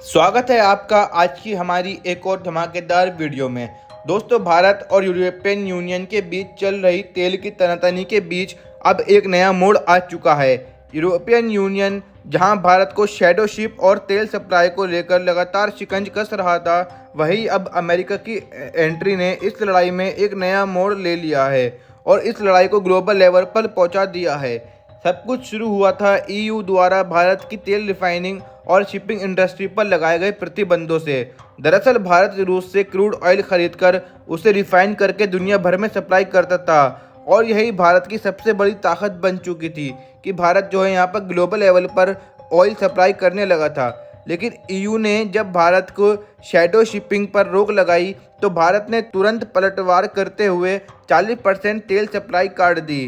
स्वागत है आपका आज की हमारी एक और धमाकेदार वीडियो में। दोस्तों, भारत और यूरोपियन यूनियन के बीच चल रही तेल की तनातनी के बीच अब एक नया मोड़ आ चुका है। यूरोपियन यूनियन जहां भारत को शैडो शिप और तेल सप्लाई को लेकर लगातार शिकंज कस रहा था, वहीं अब अमेरिका की एंट्री ने इस लड़ाई में एक नया मोड़ ले लिया है और इस लड़ाई को ग्लोबल लेवल पर पहुंचा दिया है। सब कुछ शुरू हुआ था ईयू द्वारा भारत की तेल रिफाइनिंग और शिपिंग इंडस्ट्री पर लगाए गए प्रतिबंधों से। दरअसल भारत रूस से क्रूड ऑयल खरीदकर उसे रिफाइन करके दुनिया भर में सप्लाई करता था और यही भारत की सबसे बड़ी ताकत बन चुकी थी कि भारत जो है यहाँ पर ग्लोबल लेवल पर ऑयल सप्लाई करने लगा था। लेकिन ईयू ने जब भारत को शैडो शिपिंग पर रोक लगाई तो भारत ने तुरंत पलटवार करते हुए 40% तेल सप्लाई काट दी।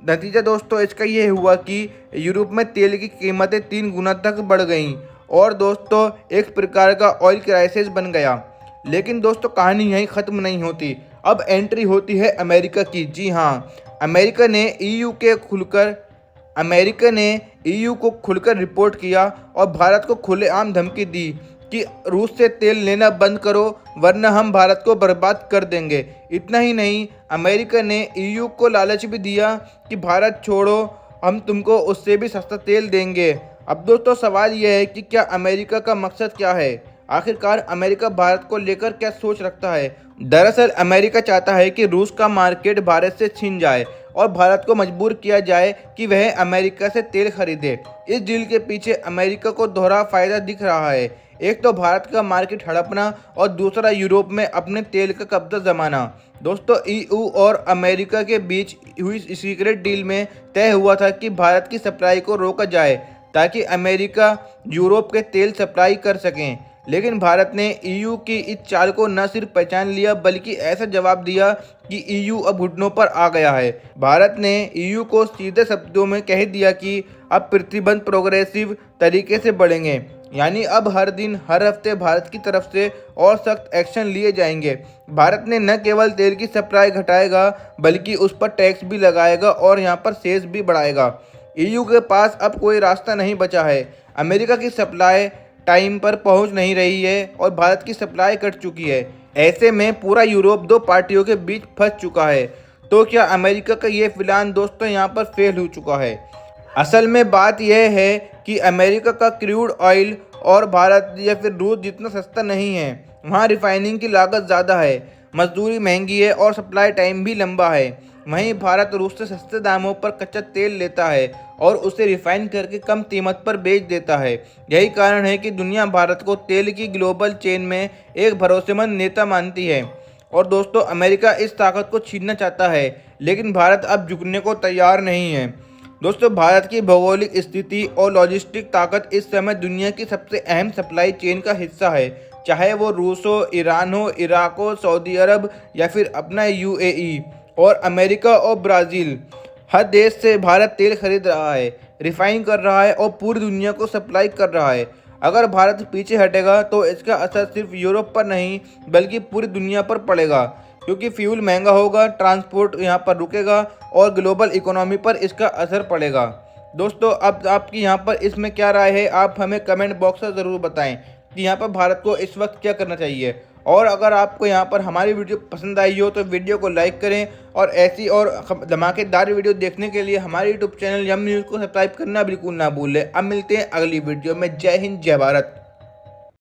नतीजा दोस्तों इसका ये हुआ कि यूरोप में तेल की कीमतें 3 गुना तक बढ़ गईं और दोस्तों एक प्रकार का ऑयल क्राइसिस बन गया। लेकिन दोस्तों कहानी यहीं ख़त्म नहीं होती। अब एंट्री होती है अमेरिका की। जी हाँ, अमेरिका ने ईयू को खुलकर रिपोर्ट किया और भारत को खुलेआम धमकी दी कि रूस से तेल लेना बंद करो वरना हम भारत को बर्बाद कर देंगे। इतना ही नहीं, अमेरिका ने ईयू को लालच भी दिया कि भारत छोड़ो, हम तुमको उससे भी सस्ता तेल देंगे। अब दोस्तों सवाल यह है कि क्या अमेरिका का मकसद क्या है? आखिरकार अमेरिका भारत को लेकर क्या सोच रखता है? दरअसल अमेरिका चाहता है कि रूस का मार्केट भारत से छीन जाए और भारत को मजबूर किया जाए कि वह अमेरिका से तेल खरीदे। इस डील के पीछे अमेरिका को दोहरा फायदा दिख रहा है। एक तो भारत का मार्केट हड़पना और दूसरा यूरोप में अपने तेल का कब्जा जमाना। दोस्तों ईयू और अमेरिका के बीच हुई सीक्रेट डील में तय हुआ था कि भारत की सप्लाई को रोका जाए ताकि अमेरिका यूरोप के तेल सप्लाई कर सकें। लेकिन भारत ने ईयू की इस चाल को न सिर्फ पहचान लिया बल्कि ऐसा जवाब दिया कि ईयू अब घुटनों पर आ गया है। भारत ने ईयू को सीधे शब्दों में कह दिया कि अब प्रतिबंध प्रोग्रेसिव तरीके से बढ़ेंगे, यानी अब हर दिन हर हफ्ते भारत की तरफ से और सख्त एक्शन लिए जाएंगे। भारत ने न केवल तेल की सप्लाई घटाएगा बल्कि उस पर टैक्स भी लगाएगा और यहाँ पर सेस भी बढ़ाएगा। ईयू के पास अब कोई रास्ता नहीं बचा है। अमेरिका की सप्लाई टाइम पर पहुंच नहीं रही है और भारत की सप्लाई कट चुकी है। ऐसे में पूरा यूरोप दो पार्टियों के बीच फंस चुका है। तो क्या अमेरिका का ये प्लान दोस्तों यहाँ पर फेल हो चुका है? असल में बात यह है कि अमेरिका का क्रूड ऑयल और भारत या फिर रूस जितना सस्ता नहीं है। वहाँ रिफाइनिंग की लागत ज़्यादा है, मजदूरी महंगी है और सप्लाई टाइम भी लंबा है। वहीं भारत रूस से सस्ते दामों पर कच्चा तेल लेता है और उसे रिफाइन करके कम कीमत पर बेच देता है। यही कारण है कि दुनिया भारत को तेल की ग्लोबल चेन में एक भरोसेमंद नेता मानती है। और दोस्तों अमेरिका इस ताकत को छीनना चाहता है, लेकिन भारत अब झुकने को तैयार नहीं है। दोस्तों भारत की भौगोलिक स्थिति और लॉजिस्टिक ताकत इस समय दुनिया की सबसे अहम सप्लाई चेन का हिस्सा है। चाहे वो रूस हो, ईरान हो, इराक हो, सऊदी अरब या फिर अपना यूएई और अमेरिका और ब्राज़ील, हर देश से भारत तेल खरीद रहा है, रिफाइन कर रहा है और पूरी दुनिया को सप्लाई कर रहा है। अगर भारत पीछे हटेगा तो इसका असर सिर्फ यूरोप पर नहीं बल्कि पूरी दुनिया पर पड़ेगा, क्योंकि फ्यूल महंगा होगा, ट्रांसपोर्ट यहाँ पर रुकेगा और ग्लोबल इकोनॉमी पर इसका असर पड़ेगा। दोस्तों अब आपकी यहाँ पर इसमें क्या राय है? आप हमें कमेंट बॉक्स में ज़रूर बताएं कि यहाँ पर भारत को इस वक्त क्या करना चाहिए। और अगर आपको यहाँ पर हमारी वीडियो पसंद आई हो तो वीडियो को लाइक करें और ऐसी और धमाकेदार वीडियो देखने के लिए हमारे यूट्यूब चैनल यम न्यूज़ को सब्सक्राइब करना बिल्कुल ना भूलें। अब मिलते हैं अगली वीडियो में। जय हिंद, जय भारत।